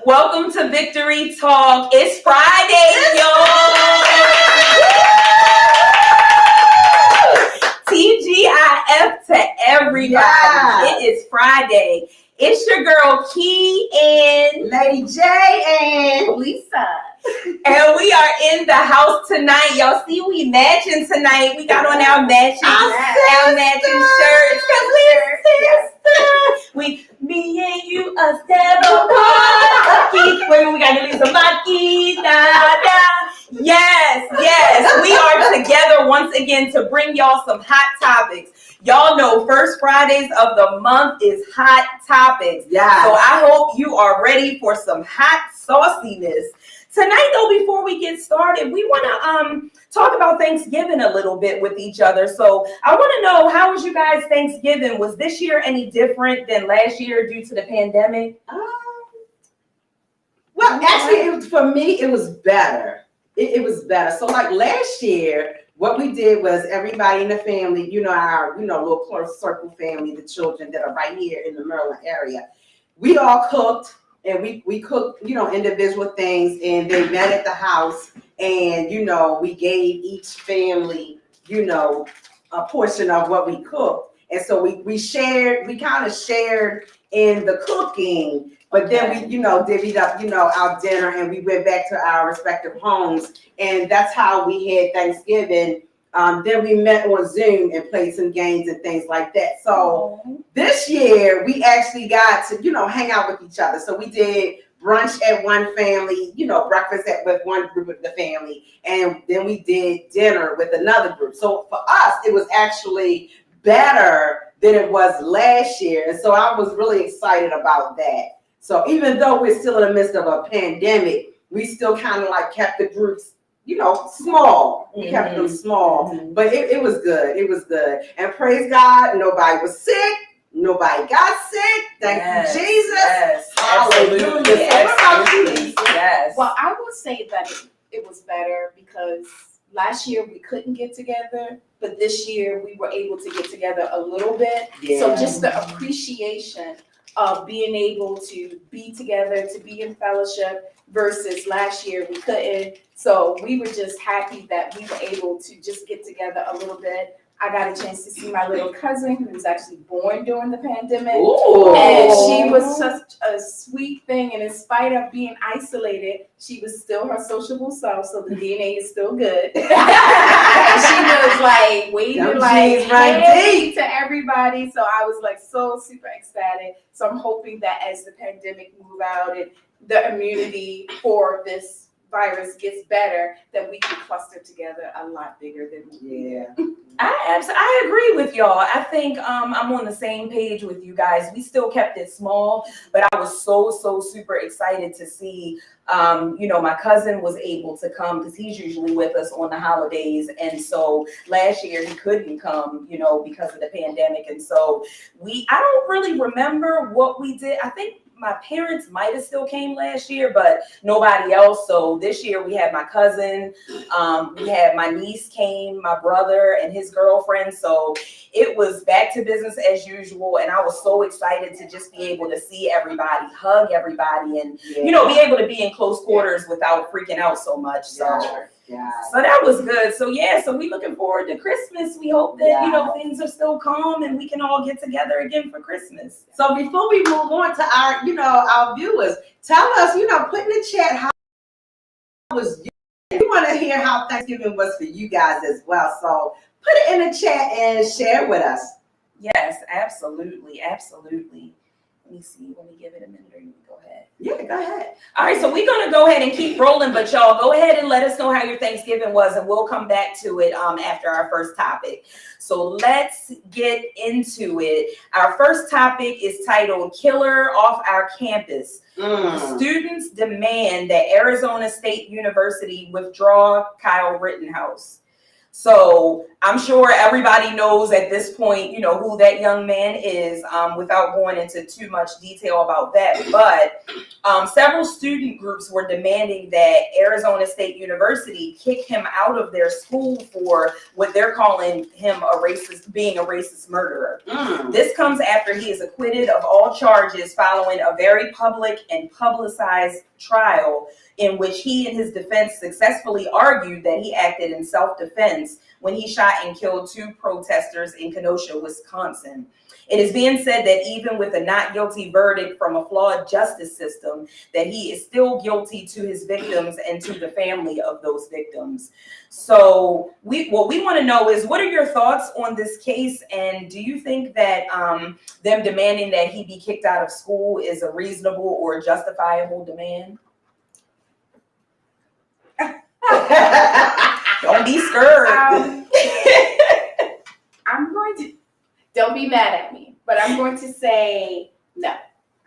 Welcome to Victory Talk. It's Friday, y'all. TGIF to everybody. Yeah. It is Friday. It's your girl Key and Lady J and Lisa. And we are in the house tonight. Y'all see we matching tonight. We got on our matching shirts. Me and you a step apart. Wait, we gotta leave some Yes. We are together once again to bring y'all some hot topics. Y'all know first Fridays of the month is hot topics. Yeah. So I hope you are ready for some hot sauciness. Tonight, though, before we get started, we want to talk about Thanksgiving a little bit with each other. So I want to know, how was you guys' Thanksgiving? Was this year any different than last year due to the pandemic? Well, actually, for me, it was better. It was better. So, like last year, what we did was everybody in the family, our little close circle family, the children that are right here in the Maryland area, we all cooked. And we cooked, individual things, and they met at the house, and, we gave each family, a portion of what we cooked. And so we kind of shared in the cooking, but then we, divvied up, our dinner, and we went back to our respective homes. And that's how we had Thanksgiving. Then we met on Zoom and played some games and things like that. So this year we actually got to, hang out with each other. So we did brunch at one family, breakfast with one group of the family. And then we did dinner with another group. So for us, it was actually better than it was last year. And so I was really excited about that. So even though we're still in the midst of a pandemic, we still kind of like kept the groups small. We kept them small, but it was good. It was good. And praise God, nobody was sick. Nobody got sick. Thank you, Jesus. Yes. Hallelujah. Yes. Well, I would say that it was better because last year we couldn't get together, but this year we were able to get together a little bit. Yeah. So just the appreciation of being able to be together, to be in fellowship, versus last year we couldn't. So we were just happy that we were able to just get together a little bit. I got a chance to see my little cousin who was actually born during the pandemic. Ooh. And she was such a sweet thing. And in spite of being isolated, she was still her sociable self. So the DNA is still good. And she was like waving like hey to everybody. So I was like so super ecstatic. So I'm hoping that as the pandemic move out and the immunity for this virus gets better, that we can cluster together a lot bigger than we did. I agree with y'all. I think I'm on the same page with you guys. We still kept it small, but I was so super excited to see my cousin was able to come because he's usually with us on the holidays. And so last year he couldn't come, because of the pandemic. And so I don't really remember what we did. I think my parents might have still came last year, but nobody else. So this year we had my cousin, we had my niece came, my brother and his girlfriend. So it was back to business as usual. And I was so excited to just be able to see everybody, hug everybody, and, be able to be in close quarters without freaking out so much. So that was good. So so we looking forward to Christmas. We hope that, things are still calm and we can all get together again for Christmas. So before we move on to our viewers, tell us, put in the chat how was you. We want to hear how Thanksgiving was for you guys as well. So put it in the chat and share with us. Yes, absolutely. Let me see. Let me give it a minute, or you can go ahead. Yeah, go ahead. All right, so we're going to go ahead and keep rolling, but y'all go ahead and let us know how your Thanksgiving was, and we'll come back to it after our first topic. So let's get into it. Our first topic is titled Killer Off Our Campus. Students demand that Arizona State University withdraw Kyle Rittenhouse. So I'm sure everybody knows at this point, you know, who that young man is, without going into too much detail about that. But several student groups were demanding that Arizona State University kick him out of their school for what they're calling him being a racist murderer. This comes after he is acquitted of all charges following a very public and publicized trial in which he and his defense successfully argued that he acted in self-defense when he shot and killed 2 protesters in Kenosha, Wisconsin. It is being said that even with a not guilty verdict from a flawed justice system, that he is still guilty to his victims and to the family of those victims. So what we want to know is, what are your thoughts on this case? And do you think that them demanding that he be kicked out of school is a reasonable or justifiable demand? Don't be scared. I'm going to, don't be mad at me, but I'm going to say no.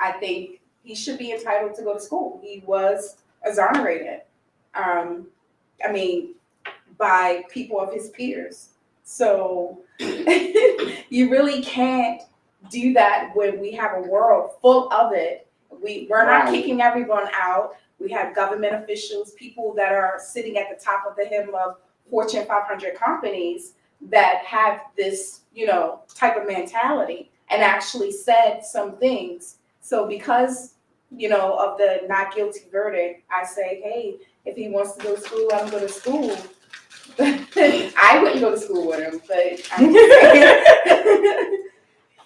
I think he should be entitled to go to school. He was exonerated. By people of his peers. So you really can't do that when we have a world full of it. We're not kicking everyone out. We have government officials, people that are sitting at the top of the hill of Fortune 500 companies that have this, type of mentality and actually said some things. So because, of the not guilty verdict, I say, hey, if he wants to go to school, let him go to school. I wouldn't go to school with him, but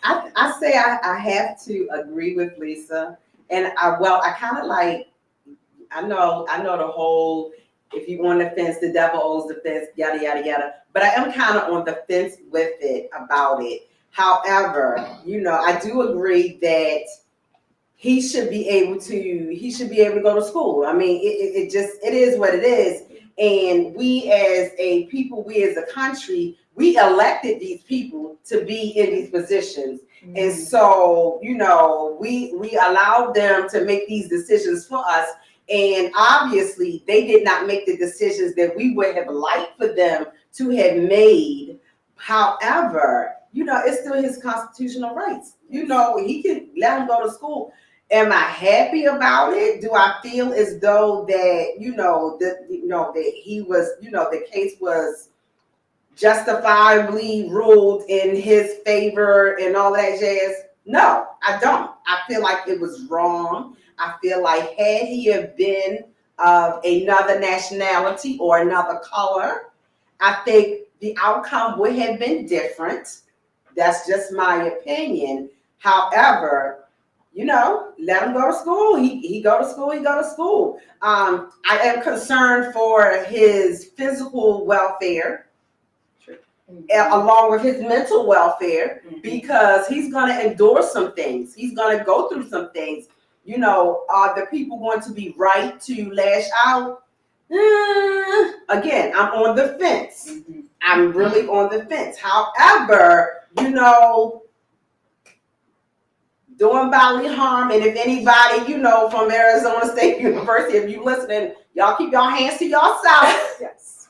I say I have to agree with Lisa. And I kind of like, I know the whole, if you on the fence, the devil owes the fence, yada, yada, yada. But I am kind of on the fence with it, about it. However, I do agree that he should be able to go to school. I mean, it is what it is. And we as a people, we as a country, we elected these people to be in these positions. Mm-hmm. And so, we allowed them to make these decisions for us. And obviously, they did not make the decisions that we would have liked for them to have made. However, it's still his constitutional rights. He can let him go to school. Am I happy about it? Do I feel as though that, that he was, the case was justifiably ruled in his favor and all that jazz? No, I don't. I feel like it was wrong. I feel like had he have been of another nationality or another color, I think the outcome would have been different. That's just my opinion. However, let him go to school. He go to school. He go to school. I am concerned for his physical welfare, along with his mental welfare, because he's going to endure some things. He's going to go through some things. Are the people going to be right to lash out? Again, I'm on the fence. I'm really on the fence. However, doing bodily harm, and if anybody, from Arizona State University, if you listening, y'all keep your hands to yourself. Yes.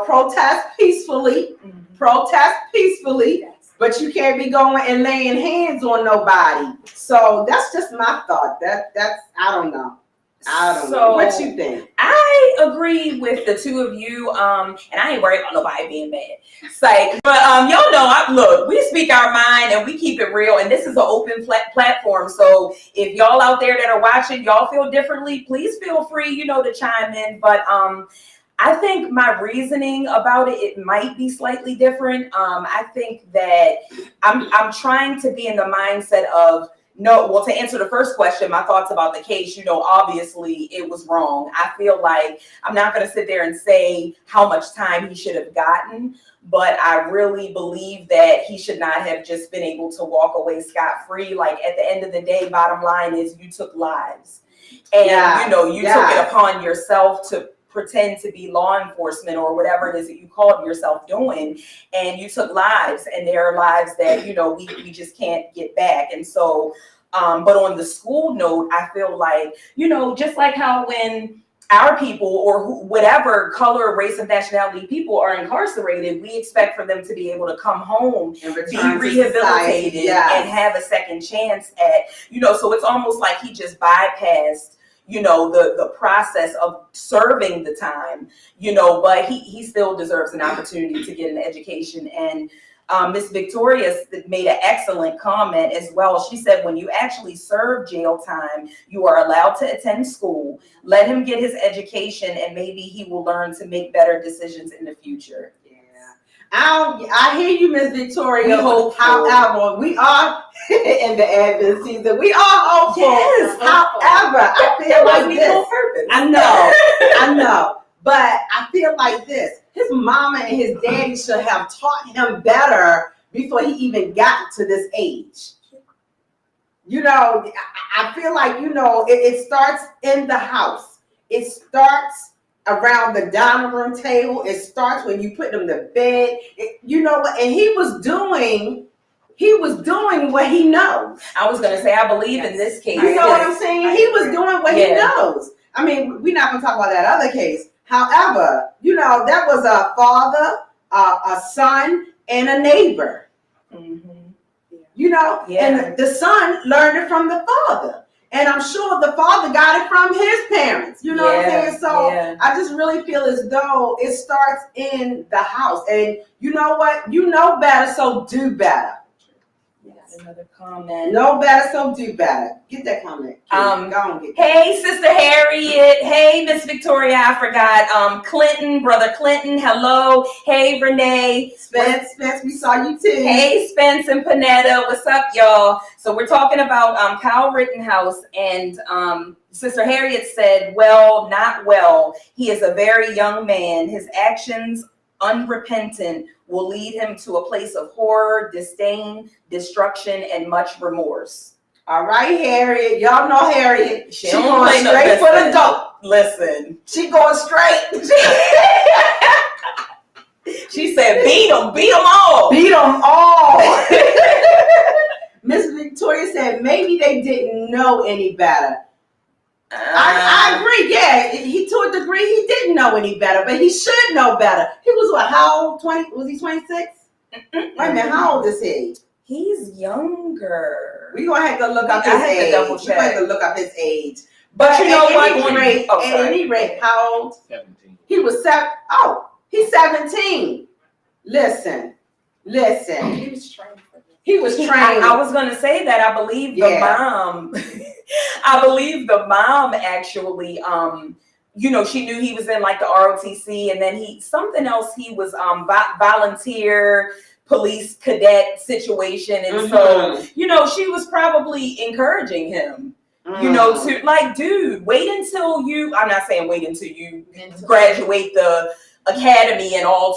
Protest peacefully. Protest peacefully. Yes. But you can't be going and laying hands on nobody. So that's just my thought. That's I don't know. What you think? I agree with the two of you, and I ain't worried about nobody being mad. But y'all know, look, we speak our mind and we keep it real, and this is an open platform. So if y'all out there that are watching, y'all feel differently, please feel free, to chime in. But I think my reasoning about it might be slightly different. I think that I'm trying to be in the mindset of, no, well, to answer the first question, my thoughts about the case, obviously it was wrong. I feel like I'm not going to sit there and say how much time he should have gotten, but I really believe that he should not have just been able to walk away scot-free. Like, at the end of the day, bottom line is you took lives. And, took it upon yourself to pretend to be law enforcement or whatever it is that you called yourself doing, and you took lives, and there are lives that we just can't get back. And so but on the school note, I feel like just like how when our people or whatever color, race, and nationality people are incarcerated, we expect for them to be able to come home, And be return to rehabilitated, society. Yes. and have a second chance at, so it's almost like he just bypassed, the process of serving the time, but he still deserves an opportunity to get an education. And Miss Victoria made an excellent comment as well. She said, when you actually serve jail time, you are allowed to attend school. Let him get his education, and maybe he will learn to make better decisions in the future. Yeah. I hear you, Miss Victoria. We hopeful. However, we are in the advent season. We are hopeful. Yes. However, I feel like wasn't this. even on purpose. I know. But I feel like this. His mama and his daddy should have taught him better before he even got to this age. I feel like, it starts in the house. It starts around the dining room table. It starts when you put him to bed. And he was doing what he knows. I was going to say, I believe in this case. You know what I'm saying? He was doing what he knows. I mean, we're not going to talk about that other case. However, that was a father, a son, and a neighbor. Mm-hmm. And the son learned it from the father. And I'm sure the father got it from his parents. You know what I'm saying? So I just really feel as though it starts in the house. And you know what? You know better, so do better. Another comment. Know better, so do better. Get that comment. Go on, get that. Hey, Sister Harriet. Hey, Miss Victoria. I forgot. Clinton, Brother Clinton. Hello. Hey, Renee. Spence, we saw you too. Hey, Spence and Panetta. What's up, y'all? So we're talking about Kyle Rittenhouse, and Sister Harriet said, well, not well. He is a very young man. His actions, unrepentant, will lead him to a place of horror, disdain, destruction, and much remorse. All right, Harriet. Y'all know Harriet. She don't going play no straight for the listen. dope. Listen. She going straight. She said, beat them all. Beat them all. Miss Victoria said maybe they didn't know any better. I agree. Yeah, to a degree, he didn't know any better, but he should know better. He was what? How old? 20? Was he 26? Wait a minute. How old is he? He's younger. We're gonna have to look up his age. We're gonna have to look up his age. But you know what? At any rate, how old? 17. He was 7. Oh, he's 17. Listen. He was trained for this. He was trained. I was going to say that I believe the mom. I believe the mom actually. She knew he was in like the ROTC, and then something else. He was volunteer police cadet situation, and so she was probably encouraging him. To like, dude, wait until you. I'm not saying wait until you graduate the academy and all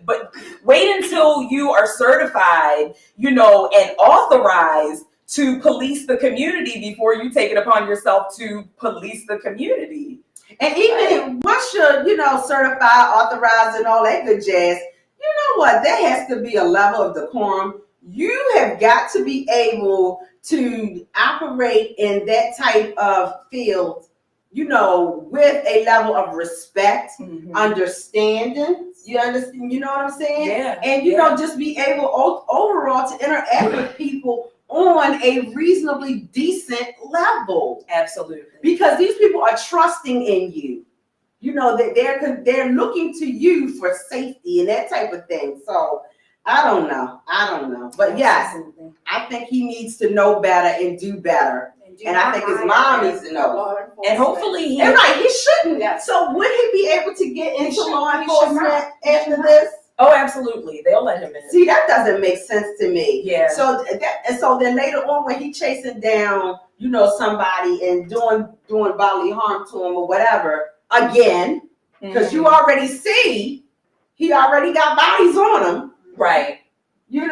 but wait until you are certified, and authorized to police the community before you take it upon yourself to police the community. And even once you're, certified, authorized, and all that good jazz, you know what? There has to be a level of decorum. You have got to be able to operate in that type of field, with a level of respect, understanding. You understand? You know what I'm saying? Yeah. And just be able overall to interact with people on a reasonably decent level. Absolutely. Because these people are trusting in you. That they're looking to you for safety and that type of thing. So I don't know. But yes, I think he needs to know better and do better. And I think his mom needs to know. And hopefully he shouldn't. Yeah. So would he be able to get into law He should enforcement not. after this? Oh, absolutely. They'll let him in. See, that doesn't make sense to me. Yeah. So then later on when he chasing down, somebody and doing bodily harm to him or whatever, again, because you already see he already got bodies on him. Right. And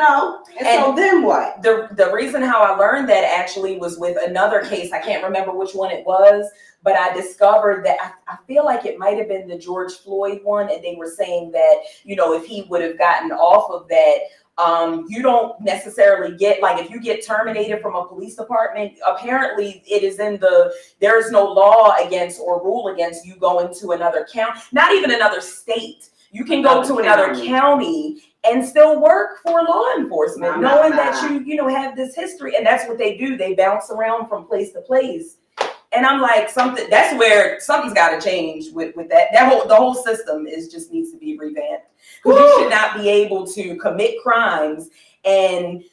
so then what? The reason how I learned that actually was with another case. I can't remember which one it was, but I discovered that I feel like it might have been the George Floyd one. And they were saying that, if he would have gotten off of that, You don't necessarily get, like, if you get terminated from a police department, apparently it is there is no law against or rule against you going to another county, not even another state. You can go to another county and still work for law enforcement, knowing that you have this history. And that's what they do. They bounce around from place to place. And I'm like, that's where something's got to change with that. The whole system just needs to be revamped. Because you should not be able to commit crimes and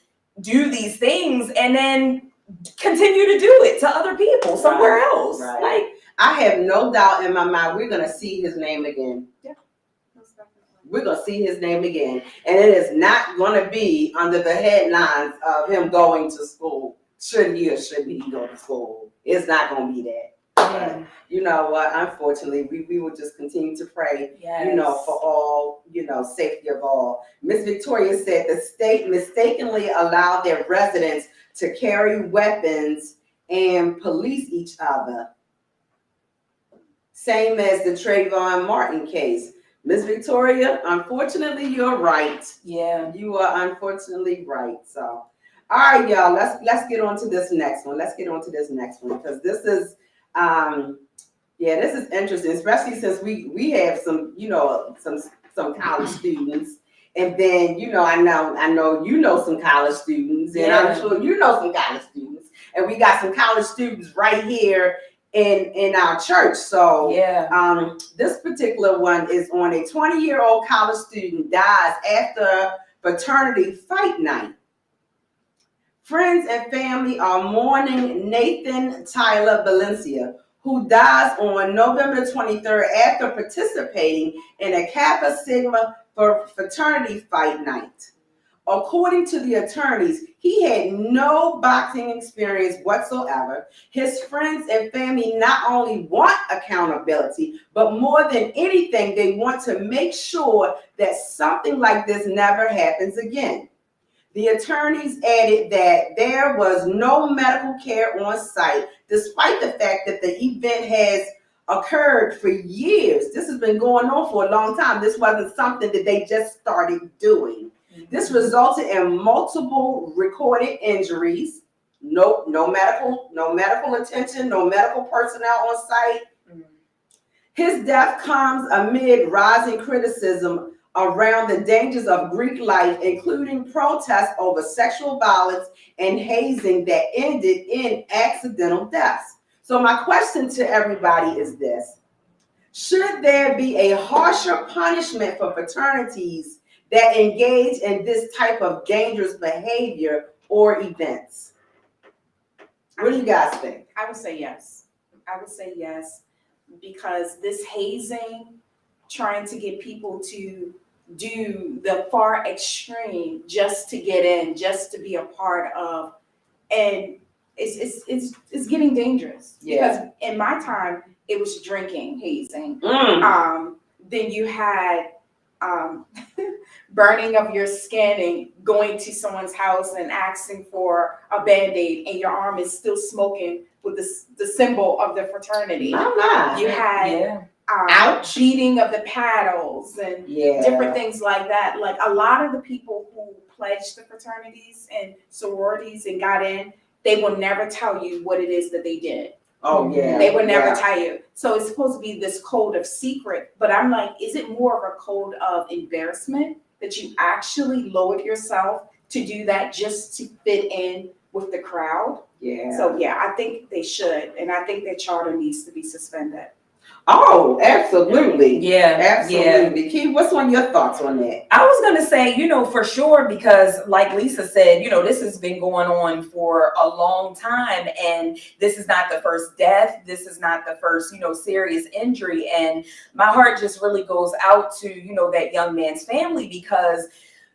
do these things and then continue to do it to other people somewhere else. Right. Like, I have no doubt in my mind we're gonna see his name again. Yeah. We're gonna see his name again. And it is not gonna be under the headlines of him going to school. Should he or shouldn't he go to school? It's not gonna be that. But you know what? Unfortunately, we will just continue to pray, for all, safety of all. Ms. Victoria said the state mistakenly allowed their residents to carry weapons and police each other. Same as the Trayvon Martin case. Ms. Victoria, unfortunately, you're right. Yeah. You are unfortunately right. So, all right, y'all, let's get on to this next one. Because this is this is interesting, especially since we have some, some college students. And then, I know you know some college students, and I'm sure you know some college students. And we got some college students right here in our church. So this particular one is on a 20-year-old college student dies after fraternity fight night. Friends and family are mourning Nathan Tyler Valencia, who dies on November 23rd after participating in a Kappa Sigma fraternity fight night. According to the attorneys, he had no boxing experience whatsoever. His friends and family not only want accountability, but more than anything, they want to make sure that something like this never happens again. The attorneys added that there was no medical care on site, despite the fact that the event has occurred for years. This has been going on for a long time. This wasn't something that they just started doing. This resulted in multiple recorded injuries. No medical attention, no medical personnel on site. His death comes amid rising criticism around the dangers of Greek life, including protests over sexual violence and hazing that ended in accidental deaths. So my question to everybody is this: should there be a harsher punishment for fraternities that engage in this type of dangerous behavior or events? What do you guys think? I would say yes. Because this hazing, trying to get people to do the far extreme just to get in, just to be a part of, and it's getting dangerous. Yeah. Because in my time, it was drinking hazing. Then you had burning of your skin and going to someone's house and asking for a Band-Aid, and your arm is still smoking with the symbol of the fraternity. You had beating of the paddles and different things like that. Like, a lot of the people who pledged the fraternities and sororities and got in, they will never tell you what it is that they did. Oh, yeah. They would never tell you. So it's supposed to be this code of secret. But I'm like, is it more of a code of embarrassment that you actually lowered yourself to do that just to fit in with the crowd? Yeah. So I think they should. And I think their charter needs to be suspended. Oh, absolutely. Yeah. Absolutely. Yeah. Key, what's on your thoughts on that? I was going to say, for sure, because like Lisa said, this has been going on for a long time, and this is not the first death. This is not the first, serious injury. And my heart just really goes out to, that young man's family, because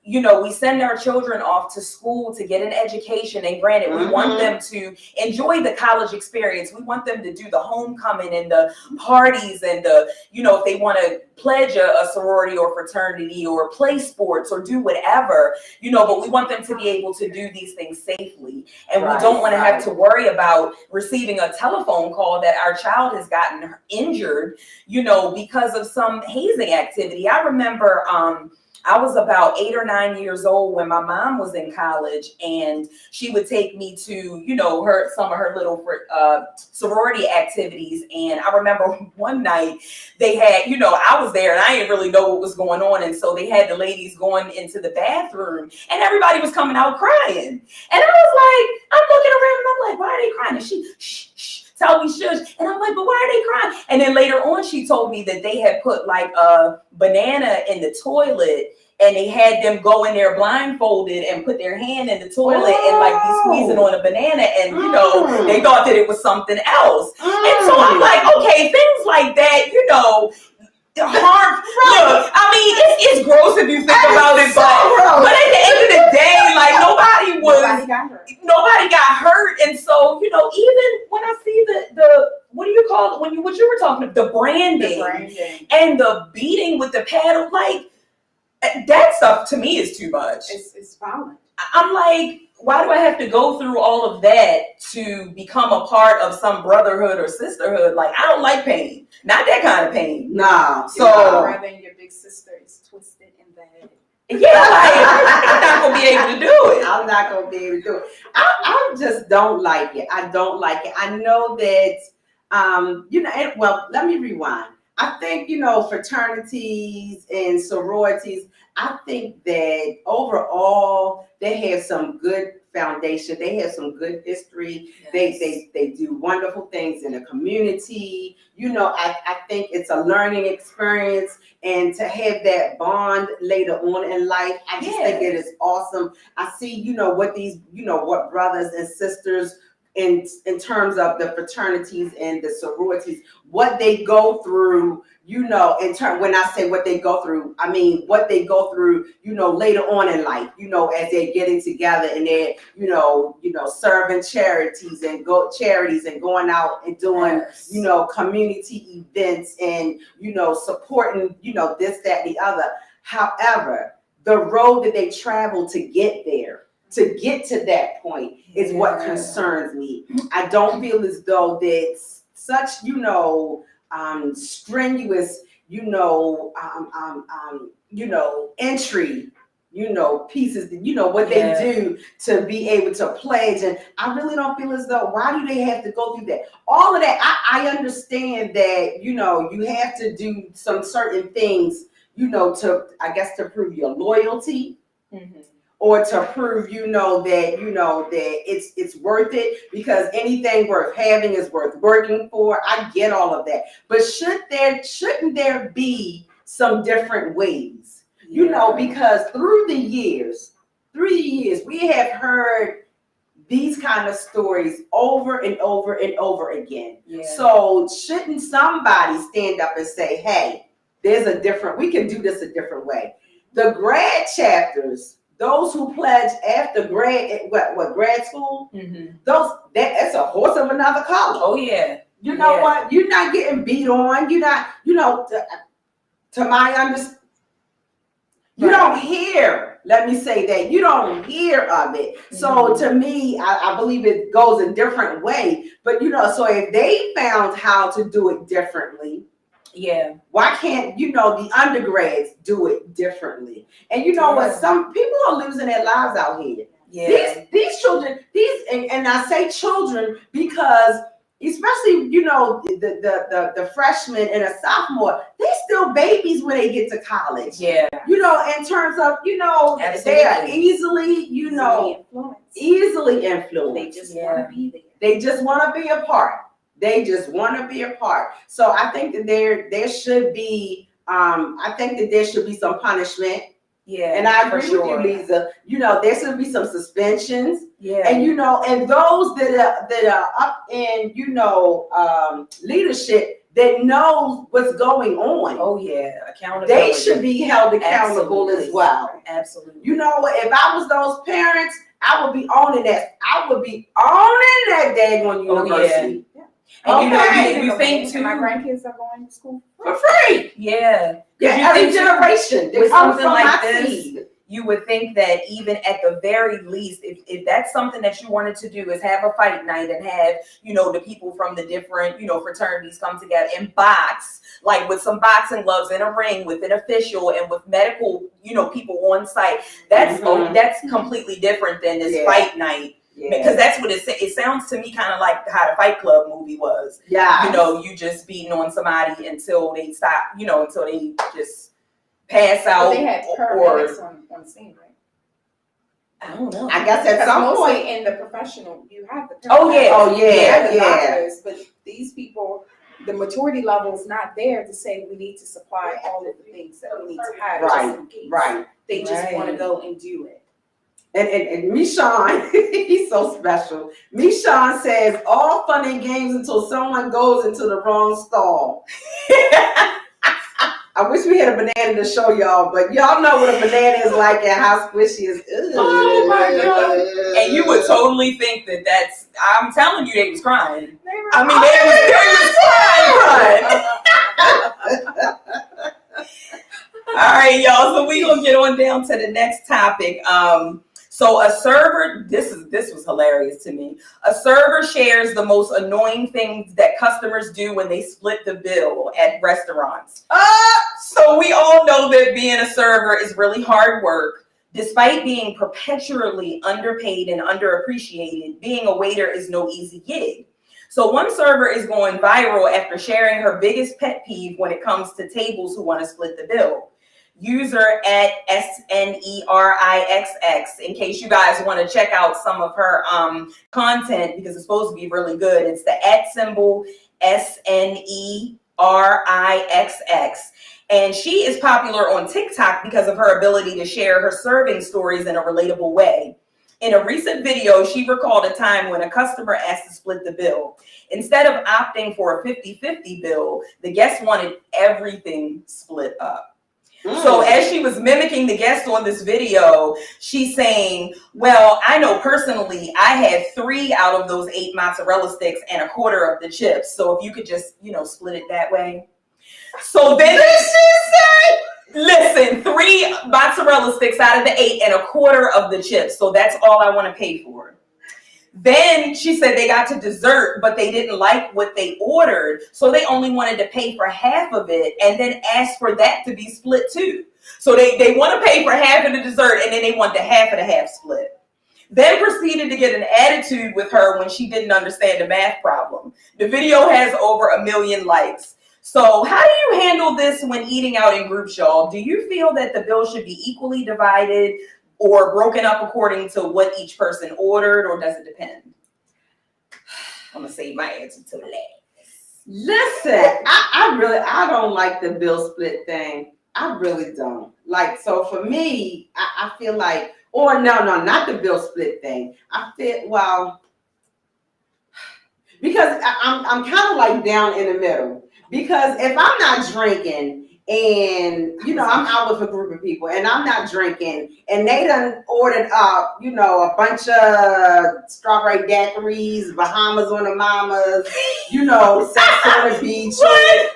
we send our children off to school to get an education, and granted, we want them to enjoy the college experience. We want them to do the homecoming and the parties and if they want to pledge a sorority or fraternity or play sports or do whatever, but we want them to be able to do these things safely. And we don't want to have to worry about receiving a telephone call that our child has gotten injured, because of some hazing activity. I remember, I was about 8 or 9 years old when my mom was in college, and she would take me to, some of her little sorority activities. And I remember one night they had, I was there and I didn't really know what was going on. And so they had the ladies going into the bathroom and everybody was coming out crying. And I was like, I'm looking around and I'm like, why are they crying? And she, shh, tell me shush. And I'm like, but why are they crying? And then later on, she told me that they had put like a banana in the toilet and they had them go in there blindfolded and put their hand in the toilet and like be squeezing on a banana. And, they thought that it was something else. And so I'm like, okay, things like that, harm. Look, I mean, it's gross if you think about it, but at the end of the day, like nobody got hurt. And so, even when I see the what do you call it? What you were talking about, the branding and the beating with the paddle, like that stuff to me is too much. It's violent. I'm like, why do I have to go through all of that to become a part of some brotherhood or sisterhood? Like, I don't like pain. Not that kind of pain. No. So rather than your big sister is twisted in the head. Yeah, like, I'm not gonna be able to do it. I'm not gonna be able to do it. I just don't like it. I don't like it. I know that well, let me rewind. I think, fraternities and sororities, I think that overall they have some good foundation. They have some good history. Yes. They do wonderful things in the community. I think it's a learning experience, and to have that bond later on in life, I just think it is awesome. I see, what brothers and sisters in terms of the fraternities and the sororities, what they go through, when I say what they go through, I mean what they go through, later on in life, as they're getting together and they're, serving charities and going out and doing, community events and, supporting, this, that, the other. However, the road that they travel to get there, to get to that point is what concerns me. I don't feel as though that's such, strenuous, entry, pieces, what they do to be able to pledge. And I really don't feel as though, why do they have to go through that? All of that, I understand that, you have to do some certain things, to prove your loyalty. Mm-hmm. Or to prove, that it's worth it, because anything worth having is worth working for. I get all of that. But shouldn't there be some different ways? Because through the years, we have heard these kind of stories over and over and over again. Yeah. So shouldn't somebody stand up and say, hey, we can do this a different way? The grad chapters, those who pledge after grad school, mm-hmm. That's a horse of another color. Oh yeah. You know what? You're not getting beat on. You're not, to my understanding, you don't hear, let me say that, you don't hear of it. Mm-hmm. So to me, I believe it goes a different way. But so if they found how to do it differently, why can't, the undergrads do it differently? And what? Some people are losing their lives out here. Yeah. These children, and I say children because especially, the freshman and a sophomore, they're still babies when they get to college. Yeah. In terms of, Absolutely. They are easily influenced. They just want to be there. They just want to be a part. So I think that there should be some punishment. Yeah. And I agree with you, Lisa. There should be some suspensions. Yeah. And and those that are up in leadership that knows what's going on. Oh yeah, accountability. They should be held accountable as well. Absolutely. If I was those parents, I would be owning that. I would be owning that daggone university. Oh, yeah. And you think too, my grandkids are going to school for free. Yeah. Every generation. With something like this, you would think that even at the very least, if that's something that you wanted to do, is have a fight night and have, the people from the different, fraternities come together and box, like with some boxing gloves in a ring with an official and with medical, people on site. That's that's completely different than this fight night. Yeah. Because that's what it sounds to me kind of like how the Fight Club movie was. Yeah. You just beating on somebody until they stop, until they just pass out. But they had paramedics on the scene, right? I don't know. I guess at some mostly point. in the professional, you have the Oh, yeah. Oh, yeah. the Yeah. doctors, but these people, the maturity level is not there to say we need to supply all of the things that we need to have just in case. Right. They just Right. want to go and do it. And Michon, he's so special. Michon says, all fun and games until someone goes into the wrong stall. I wish we had a banana to show y'all, but y'all know what a banana is like and how squishy it is. Oh my God. And you would totally think that's, I'm telling you, they was crying. I mean, they was crying. All right, y'all. So we gonna get on down to the next topic. So a server, this was hilarious to me. A server shares the most annoying things that customers do when they split the bill at restaurants. So we all know that being a server is really hard work. Despite being perpetually underpaid and underappreciated, being a waiter is no easy gig. So one server is going viral after sharing her biggest pet peeve when it comes to tables who want to split the bill. User at SNERIXX, in case you guys want to check out some of her content, because it's supposed to be really good. It's the @SNERIXX. And she is popular on TikTok because of her ability to share her serving stories in a relatable way. In a recent video, she recalled a time when a customer asked to split the bill. Instead of opting for a 50-50 bill, the guest wanted everything split up. So as she was mimicking the guest on this video, she's saying, well, I know personally I had 3 out of those 8 mozzarella sticks and a quarter of the chips. So if you could just, split it that way. So then she said, listen, 3 mozzarella sticks out of the 8 and a quarter of the chips. So that's all I want to pay for. Then she said they got to dessert, but they didn't like what they ordered. So they only wanted to pay for half of it and then asked for that to be split too. So they want to pay for half of the dessert and then they want the half of the half split. Then proceeded to get an attitude with her when she didn't understand the math problem. The video has over 1 million likes. So how do you handle this when eating out in groups, y'all? Do you feel that the bill should be equally divided or broken up according to what each person ordered, or does it depend? I'm gonna save my answer to last. Listen, I don't like the bill split thing. I really don't. Like, so for me, I feel like, or no, not the bill split thing. I feel, well, because I'm kind of like down in the middle. Because if I'm not drinking and, I'm out with a group of people and I'm not drinking and they done ordered up, a bunch of strawberry daiquiris, Bahamas on the mamas, sex on the beach,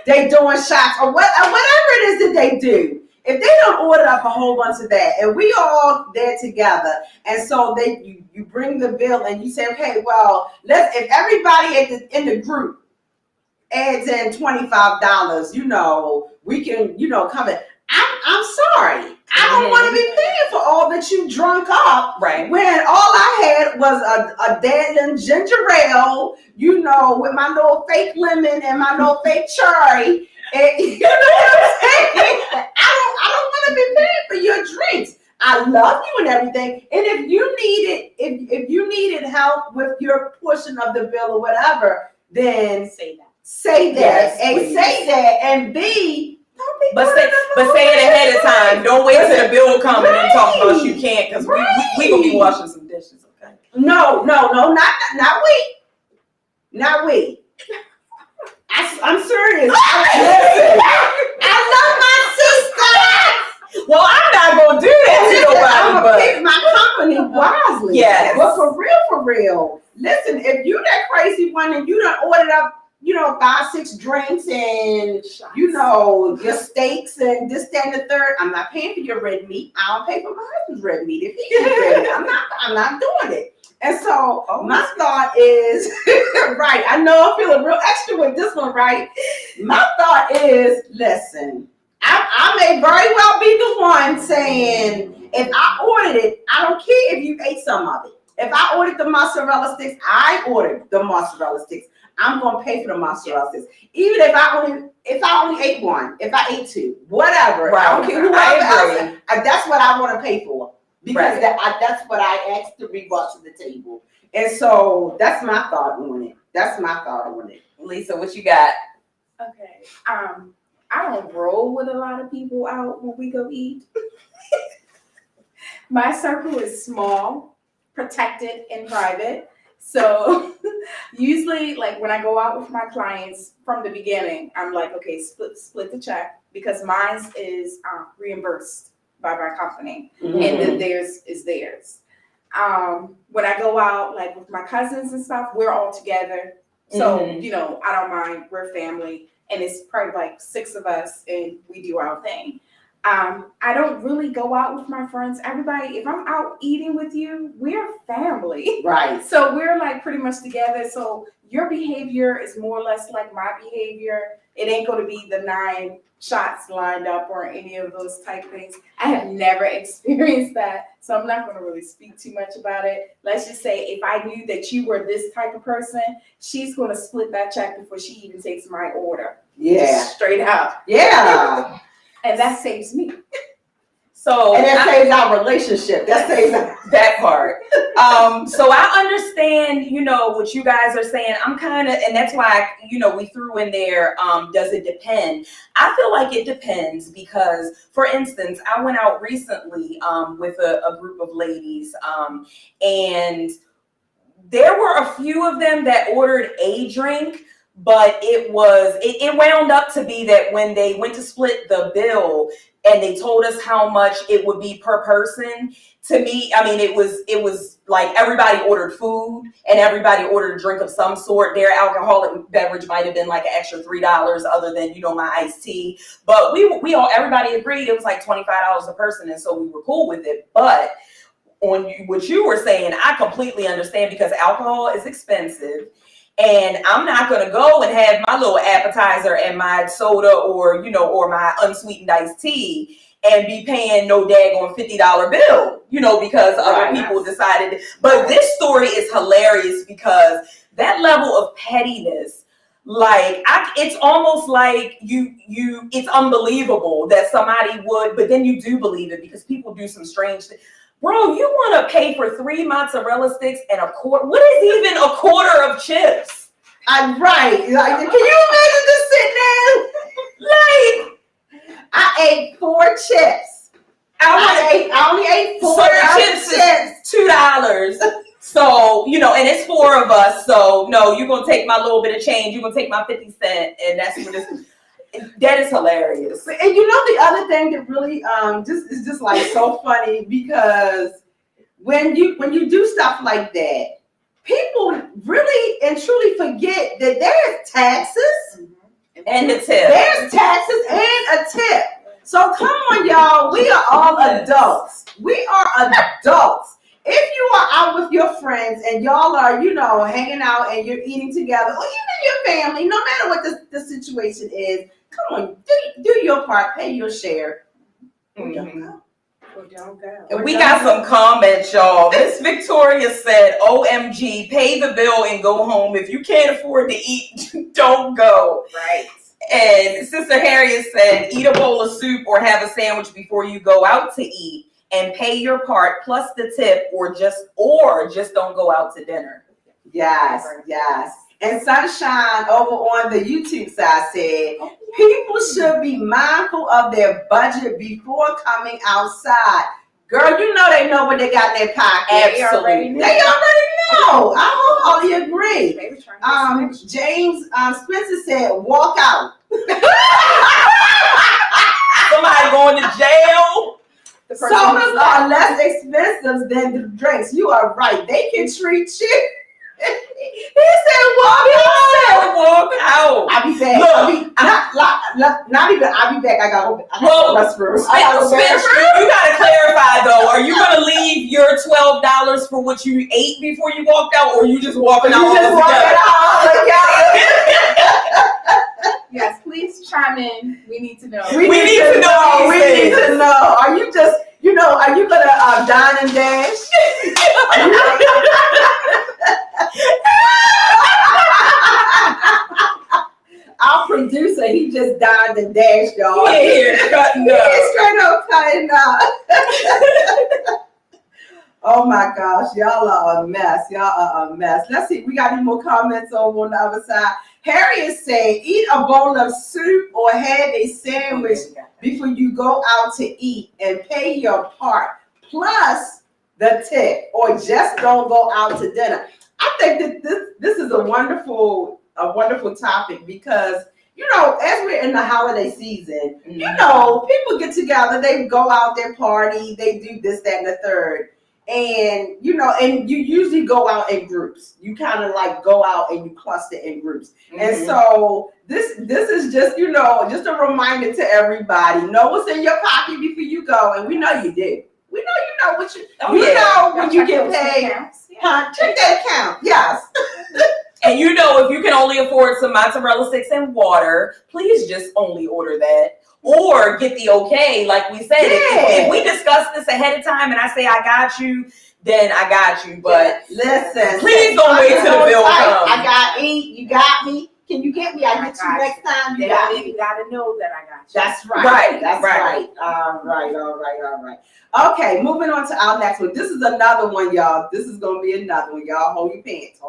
they doing shots or whatever it is that they do. If they don't order up a whole bunch of that and we all there together and so you bring the bill and you say, okay, well, if everybody in the group adds in $25, we can, come in. I'm sorry. I don't want to be paying for all that you drunk up. Right. When all I had was a dead ginger ale, with my little fake lemon and my little fake cherry. And, you know what I'm saying? I don't want to be paying for your drinks. I love you and everything. And if you needed help with your portion of the bill or whatever, then say that. Yes, A, please. say that. And B, don't be But say it ahead of time. Don't wait till the bill come and then talk about you can't, because we gonna be washing some dishes, okay? No, not we. Not we. I'm serious. Listen, I love my sister. Well, I'm not gonna do that to I'm nobody, gonna but pick my company wisely. Yes. But for real. Listen, if you that crazy one and you done ordered up 5, 6 drinks and, your steaks and this, that, and the third. I'm not paying for your red meat. I don't pay for my husband's red meat. If he eats red meat, I'm not doing it. And so my thought is, right, I know I'm feeling real extra with this one, right? My thought is, listen, I may very well be the one saying, if I ordered it, I don't care if you ate some of it. If I ordered the mozzarella sticks, I ordered the mozzarella sticks. I'm gonna pay for the mozzarella sticks. Even if I only ate one, if I ate 2, whatever. Right. I don't care whoever else. That's what I want to pay for. Because that's what I asked to be brought to the table. And so that's my thought on it. Lisa, what you got? Okay. I don't roll with a lot of people out when we go eat. My circle is small, protected, and private. So usually, like when I go out with my clients from the beginning, I'm like, okay, split the check, because mine is reimbursed by my company, and then theirs is theirs. When I go out, like with my cousins and stuff, we're all together. So, I don't mind. We're family, and it's probably like 6 of us, and we do our thing. I don't really go out with my friends. Everybody, if I'm out eating with you, we're family. Right. So we're like pretty much together. So your behavior is more or less like my behavior. It ain't going to be the 9 shots lined up or any of those type things. I have never experienced that, so I'm not going to really speak too much about it. Let's just say if I knew that you were this type of person, she's going to split that check before she even takes my order. Yeah. Straight up. Yeah. And that saves me. So and that saves our relationship. That saves that part. So I understand, what you guys are saying. I'm kind of, and that's why, we threw in there, does it depend? I feel like it depends because, for instance, I went out recently with a group of ladies, and there were a few of them that ordered a drink, but it wound up to be that when they went to split the bill and they told us how much it would be per person, to me, I mean, it was like everybody ordered food and everybody ordered a drink of some sort. Their alcoholic beverage might have been like an extra $3 other than, my iced tea. But everybody agreed it was like $25 a person, and so we were cool with it. But on what you were saying, I completely understand, because alcohol is expensive. And I'm not going to go and have my little appetizer and my soda or my unsweetened iced tea and be paying no daggone $50 bill, because other people decided. But this story is hilarious because that level of pettiness, like it's almost like it's unbelievable that somebody would, but then you do believe it because people do some strange things. Bro, you want to pay for 3 mozzarella sticks and a quarter? What is even a quarter of chips? I'm right. Like, can you imagine this sitting there? Like, I ate 4 chips. I only ate 4 chips. $2. So, and it's 4 of us. So, no, you're going to take my little bit of change. You're going to take my 50 cents. And that's what this is. That is hilarious. And the other thing that really is like so funny, because when you do stuff like that, people really and truly forget that there's taxes and a tip. There's taxes and a tip. So come on, y'all. We are all adults. We are adults. If you are out with your friends and y'all are, hanging out and you're eating together, or even your family, no matter what the situation is, come on, do your part, pay your share. Don't go. We got some comments, y'all. Miss Victoria said, OMG, pay the bill and go home. If you can't afford to eat, don't go. Right. And Sister Harriet said, eat a bowl of soup or have a sandwich before you go out to eat and pay your part plus the tip, or just don't go out to dinner. Yes. And Sunshine over on the YouTube side said, people should be mindful of their budget before coming outside. Girl, they know what they got in their pocket. Absolutely. They already know. I wholly agree. James Spencer said, walk out. Somebody going to jail. Sodas are less expensive than the drinks. You are right. They can treat you. said walk out. Walk out. I'll be back. Look, Not even. I'll be back. I got to Well, restroom. Spencer, you gotta clarify though. Are you gonna leave your $12 for what you ate before you walked out, or you just walking out? You just walking out. Yes, please chime in. We need to know. We need to know. We need to know. Are you just, are you gonna dine and dash? Are you our producer, he just dined and dashed, y'all. Here, cutting up. He's straight up cutting up. Oh my gosh, y'all are a mess. Y'all are a mess. Let's see, we got any more comments over on the other side. Harry is saying, eat a bowl of soup or have a sandwich before you go out to eat and pay your part, plus the tip, or just don't go out to dinner. I think that this is a wonderful topic because, as we're in the holiday season, people get together, they go out, they party, they do this, that, and the third. And, and you usually go out in groups. You kind of like go out and you cluster in groups. Mm-hmm. And so this is just, just a reminder to everybody, know what's in your pocket before you go. And we know you do. We know you know what know when you get paid. Check that account. Yes. And if you can only afford some mozzarella sticks and water, please just only order that. Or get the okay, like we said. Yeah. If we discuss this ahead of time and I say I got you, then I got you. But listen, please don't wait till the bill comes. I got eat, you got me. Can you get me? I get you next time. You gotta know that I got you. That's right. That's right. All right. Okay, moving on to our next one. This is another one, y'all. This is gonna be another one, y'all. Hold your pants.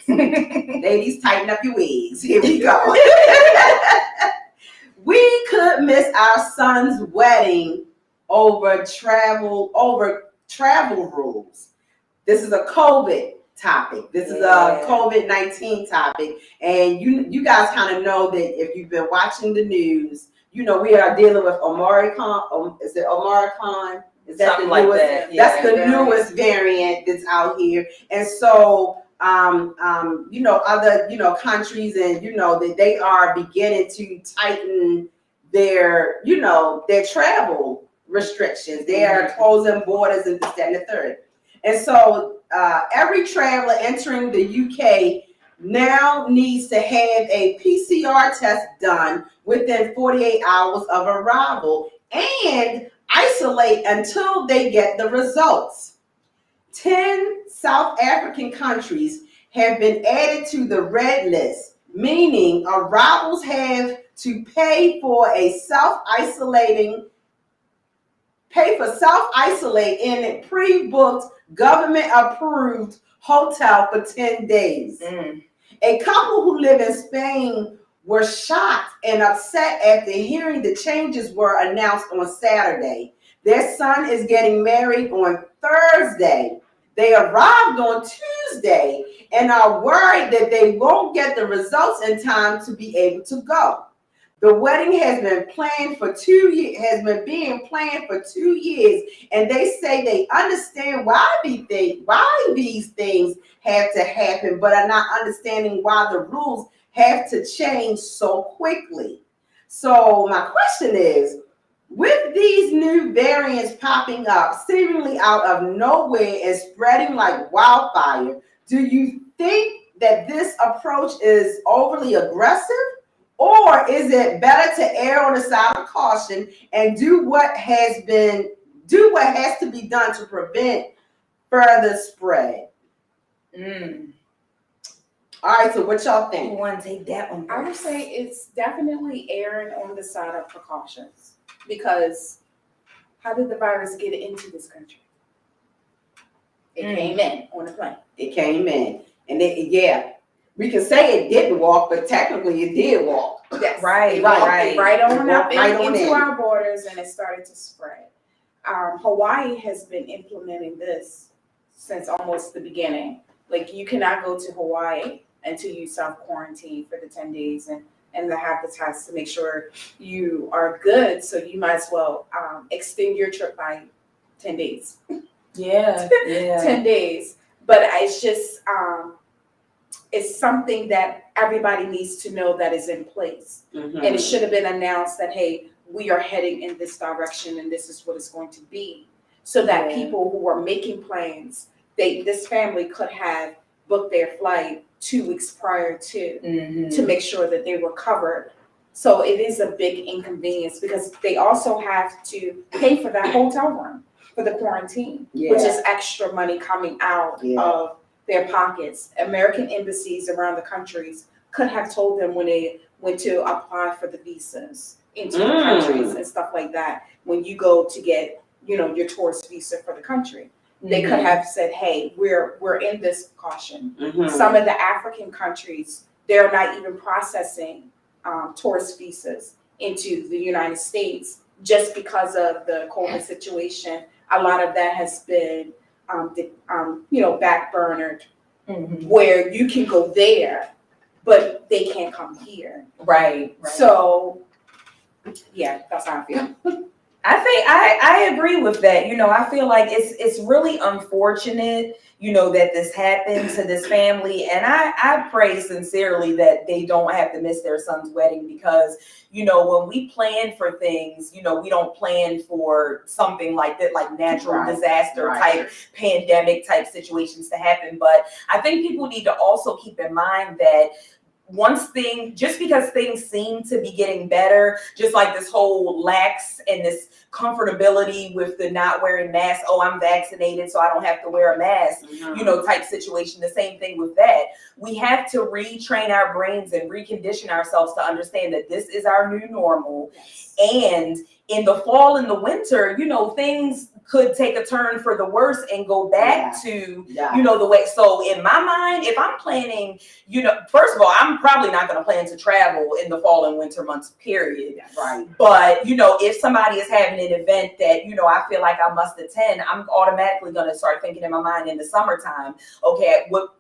Ladies, tighten up your wigs. Here we go. We could miss our son's wedding over travel rules. This is a COVID topic. This is a COVID-19 topic. And you guys kind of know that if you've been watching the news, we are dealing with Omicron. Is it Omicron? Is that something the newest? Like that. That's the newest variant that's out here. And so other, countries and, that they are beginning to tighten their travel restrictions. They are closing borders and this, that, and the third. And so every traveler entering the UK now needs to have a PCR test done within 48 hours of arrival and isolate until they get the results. 10 South African countries have been added to the red list, meaning arrivals have to pay for self-isolate in a pre-booked, government-approved hotel for 10 days. A couple who live in Spain were shocked and upset after hearing the changes were announced on Saturday. Their son is getting married on Thursday. They arrived on Tuesday and are worried that they won't get the results in time to be able to go. The wedding has been planned for 2 years, being planned for 2 years, and they say they understand why these things have to happen, but are not understanding why the rules have to change so quickly. So my question is, with these new variants popping up seemingly out of nowhere and spreading like wildfire, do you think that this approach is overly aggressive? Or is it better to err on the side of caution and do what has to be done to prevent further spread? All right, so what y'all think? You want to take that one? I would say it's definitely erring on the side of precautions, because how did the virus get into this country? It came in on a plane. It came in, and we can say it didn't walk, but technically it did walk. Yes. Right on up into in. our borders, and it started to spread. Hawaii has been implementing this since almost the beginning. Like, you cannot go to Hawaii until you self-quarantine for the 10 days and have the test to make sure you are good. So you might as well extend your trip by 10 days. Yeah. 10 days. But it's just, is something that everybody needs to know that is in place. Mhm. And it should have been announced that, hey, we are heading in this direction and this is what it's going to be. So that Yeah. people who are making plans, this family could have booked their flight 2 weeks prior to make sure that they were covered. So it is a big inconvenience because they also have to pay for that hotel room for the quarantine, which is extra money coming out of their pockets. American embassies around the countries could have told them when they went to apply for the visas into the countries and stuff like that. When you go to get, your tourist visa for the country, they could have said, hey, we're in this caution. Some of the African countries, they're not even processing tourist visas into the United States just because of the COVID situation. A lot of that has been, backburnered, where you can go there, but they can't come here. Right. So, yeah, that's how I feel. I think I agree with that. I feel like it's really unfortunate, that this happened to this family. And I pray sincerely that they don't have to miss their son's wedding because, when we plan for things, we don't plan for something like that, like natural disaster type, pandemic type situations to happen. But I think people need to also keep in mind that just because things seem to be getting better, just like this whole lax and this comfortability with the not wearing masks, oh, I'm vaccinated, so I don't have to wear a mask, type situation. The same thing with that. We have to retrain our brains and recondition ourselves to understand that this is our new normal. And in the fall and the winter, things could take a turn for the worse and go back to, the way. So in my mind, if I'm planning, first of all, I'm probably not going to plan to travel in the fall and winter months, period. Right. But, if somebody is having an event that, I feel like I must attend, I'm automatically going to start thinking in my mind in the summertime, okay, what,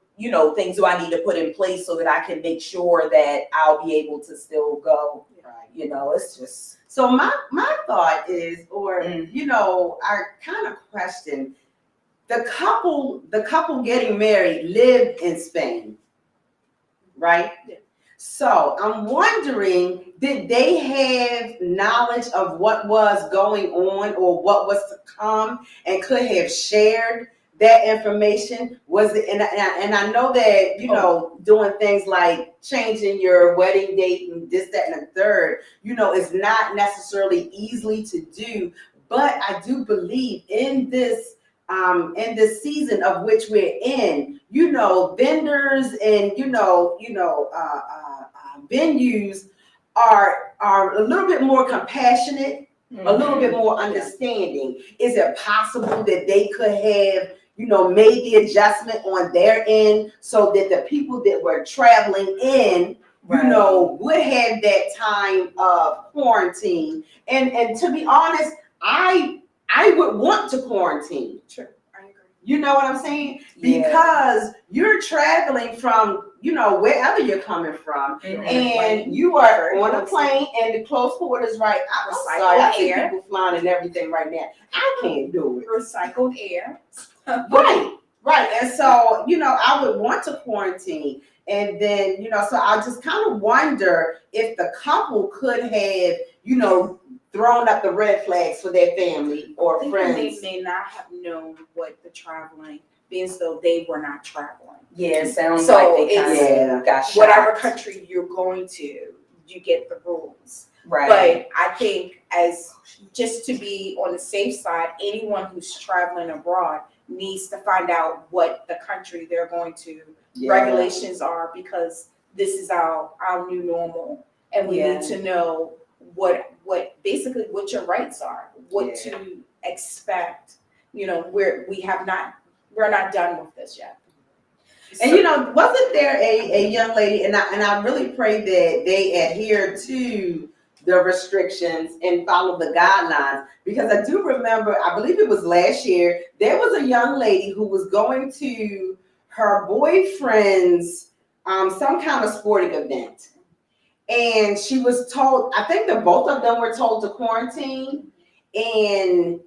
things do I need to put in place so that I can make sure that I'll be able to still go. Right. It's just. So my thought is, our kind of question, the couple getting married lived in Spain, right? Yeah. So I'm wondering, did they have knowledge of what was going on or what was to come and could have shared that information? Was it, and I know that, doing things like changing your wedding date and this, that, and the third, is not necessarily easily to do. But I do believe in this season of which we're in, vendors and, venues are a little bit more compassionate, a little bit more understanding. Is it possible that they could have, made the adjustment on their end so that the people that were traveling in, would have that time of quarantine? And to be honest, I would want to quarantine. Sure, I agree. You know what I'm saying? Because you're traveling from, wherever you're coming from, and you are on a plane, and the close quarters, right? I'm sorry, I see people flying and everything right now. I can't do it. Recycled air. Right. And so, I would want to quarantine. And then, so I just kind of wonder if the couple could have, thrown up the red flags for their family or friends. They may not have known what the traveling, being so they were not traveling. Yeah, it sounds like they kind of got shocked. Whatever country you're going to, you get the rules. Right. But I think just to be on the safe side, anyone who's traveling abroad needs to find out what the country they're going to regulations are, because this is our new normal, and we need to know what basically what your rights are, what to expect. We're not done with this yet. And wasn't there a young lady, and I really pray that they adhere to the restrictions and follow the guidelines, because I do remember, I believe it was last year, there was a young lady who was going to her boyfriend's some kind of sporting event. And she was told, I think that both of them were told to quarantine, and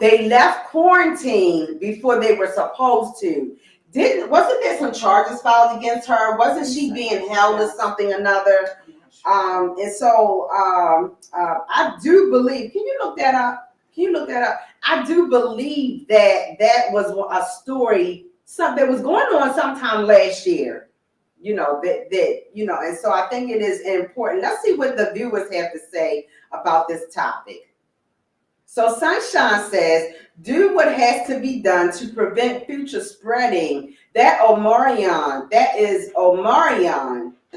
they left quarantine before they were supposed to. wasn't there some charges filed against her? Wasn't she being held as something another? And so I do believe. Can you look that up? I do believe that was a story, something that was going on sometime last year. And so I think it is important. Let's see what the viewers have to say about this topic. So Sunshine says, do what has to be done to prevent future spreading. That Omarion,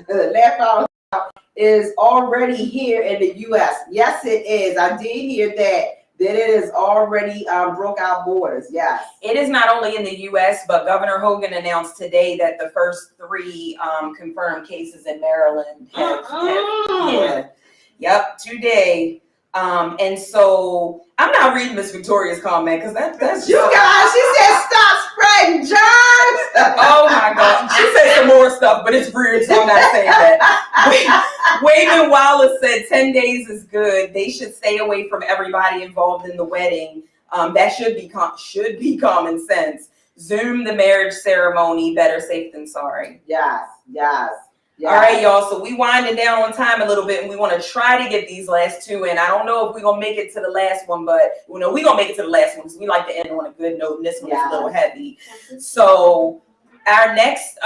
laugh out loud, is already here in the U.S. Yes, it is. I did hear that it is already broke out borders. Yes. It is not only in the U.S., but Governor Hogan announced today that the first 3 confirmed cases in Maryland today. And so I'm not reading Miss Victoria's comment because that's you guys. She said stop spreading germs. Oh my God. She said some more stuff, but it's rude, so I'm not saying that. Wayman Wallace said 10 days is good. They should stay away from everybody involved in the wedding. That should be common sense. Zoom the marriage ceremony. Better safe than sorry. Yes. All right, y'all. So we winding down on time a little bit, and we want to try to get these last 2 in. I don't know if we're gonna make it to the last one, but we're gonna make it to the last one because we like to end on a good note, and this one is a little heavy. So our next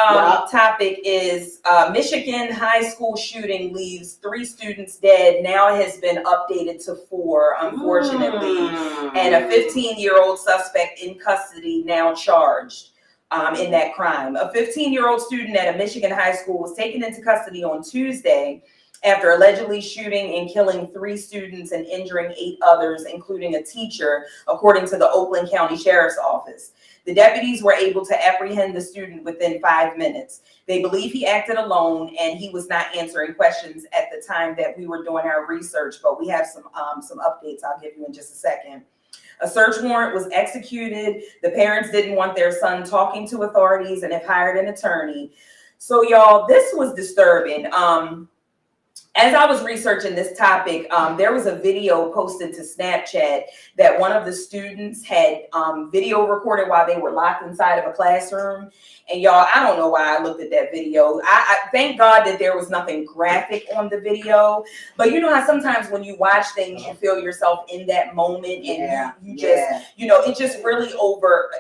topic is Michigan high school shooting leaves 3 students dead. Now it has been updated to 4, unfortunately, and a 15-year-old suspect in custody now charged. In that crime. A 15-year-old student at a Michigan high school was taken into custody on Tuesday after allegedly shooting and killing 3 students and injuring 8 others, including a teacher, according to the Oakland County Sheriff's Office. The deputies were able to apprehend the student within 5 minutes. They believe he acted alone and he was not answering questions at the time that we were doing our research, but we have some updates I'll give you in just a second. A search warrant was executed. The parents didn't want their son talking to authorities and have hired an attorney. So y'all, this was disturbing. As I was researching this topic, there was a video posted to Snapchat that one of the students had video recorded while they were locked inside of a classroom. And y'all, I don't know why I looked at that video. I thank God that there was nothing graphic on the video. But you know how sometimes when you watch things, you feel yourself in that moment and you just, it just really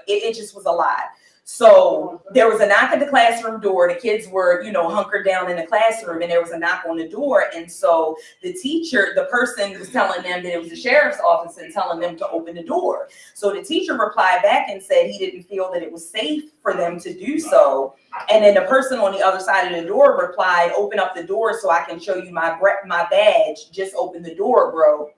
it just was a lot. So there was a knock at the classroom door. The kids were, hunkered down in the classroom, and there was a knock on the door. And so the person was telling them that it was the sheriff's office and telling them to open the door. So the teacher replied back and said he didn't feel that it was safe for them to do so. And then the person on the other side of the door replied, "Open up the door so I can show you my badge. Just open the door, bro."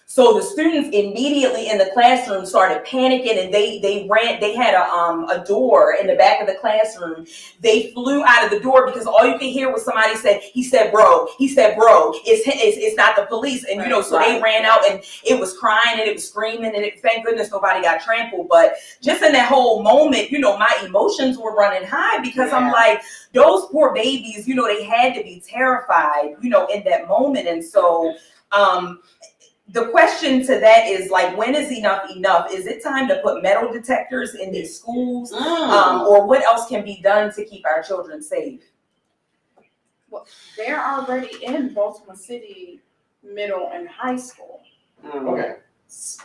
So the students immediately in the classroom started panicking, and they ran. They had a door in the back of the classroom. They flew out of the door because all you could hear was somebody say, "He said, bro. He said, bro. It's not the police." And they ran out, and it was crying and it was screaming, and thank goodness nobody got trampled. But just in that whole moment, my emotions were running high because I'm like, those poor babies. They had to be terrified. In that moment, and so. The question to that is when is enough enough? Is it time to put metal detectors in these schools? Or what else can be done to keep our children safe? Well, they're already in Baltimore City middle and high school. Okay.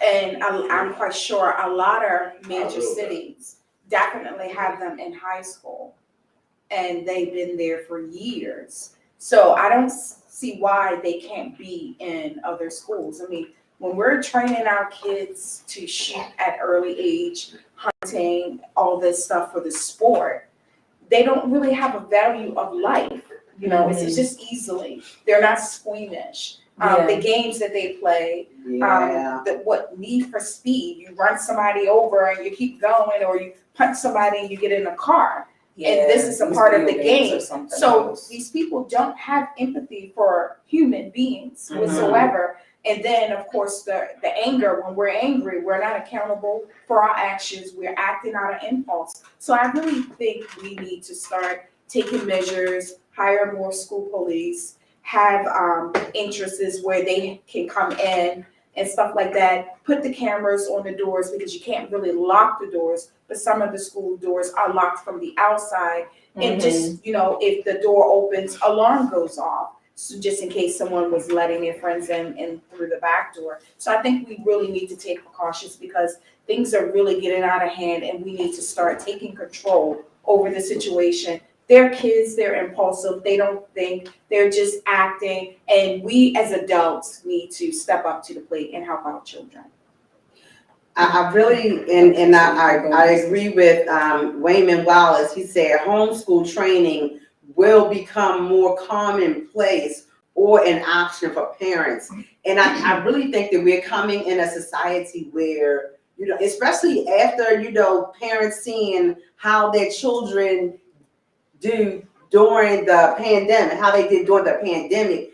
And I'm quite sure a lot of major cities definitely have them in high school. And they've been there for years. So I don't see why they can't be in other schools. I mean, when we're training our kids to shoot at early age, hunting, all this stuff for the sport, they don't really have a value of life. It's just easily. They're not squeamish. The games that they play, what Need for Speed, you run somebody over and you keep going, or you punch somebody and you get in a car. And this is a part of the game. So these people don't have empathy for human beings whatsoever. And then, of course, the anger, when we're angry, we're not accountable for our actions. We're acting out of impulse. So I really think we need to start taking measures, hire more school police, have entrances where they can come in and stuff like that, put the cameras on the doors because you can't really lock the doors, but some of the school doors are locked from the outside. And just, if the door opens, alarm goes off. So just in case someone was letting their friends in through the back door. So I think we really need to take precautions because things are really getting out of hand and we need to start taking control over the situation. They're kids, they're impulsive, they don't think, they're just acting. And we as adults need to step up to the plate and help our children. I really, and I agree with Wayman Wallace. He said homeschool training will become more commonplace or an option for parents. And I really think that we're coming in a society where, especially after, parents seeing how their children do during the pandemic, how they did during the pandemic,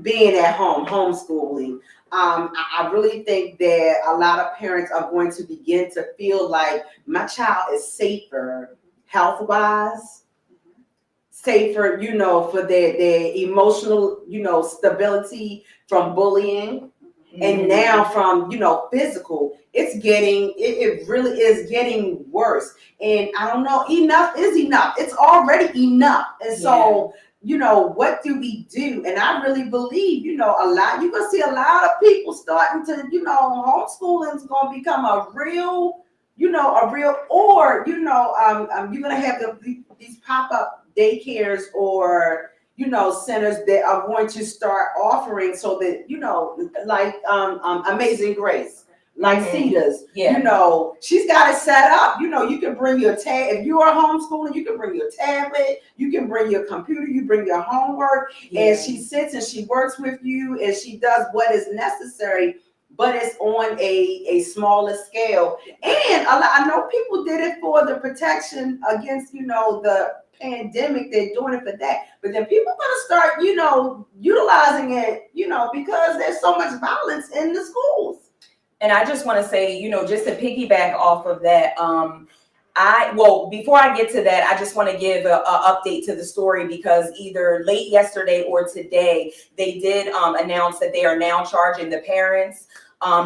being at home, homeschooling. I really think that a lot of parents are going to begin to feel like my child is safer health-wise, safer, for their emotional, stability from bullying. And now from, physical, it really is getting worse. And I don't know, enough is enough. It's already enough. And so, what do we do? And I really believe, you're going to see a lot of people starting to, homeschooling is going to become a real, you're going to have these pop-up daycares or, centers that are going to start offering so that, like Amazing Grace, like Cedar's, she's got it set up. You can bring your tab. If you are homeschooling, you can bring your tablet, you can bring your computer, you bring your homework, and she sits and she works with you and she does what is necessary, but it's on a smaller scale. And I know people did it for the protection against, the pandemic. They're doing it for that. But then people are going to start, utilizing it, because there's so much violence in the schools. And I just want to say, just to piggyback off of that, before I get to that, I just want to give a update to the story because either late yesterday or today, they did announce that they are now charging the parents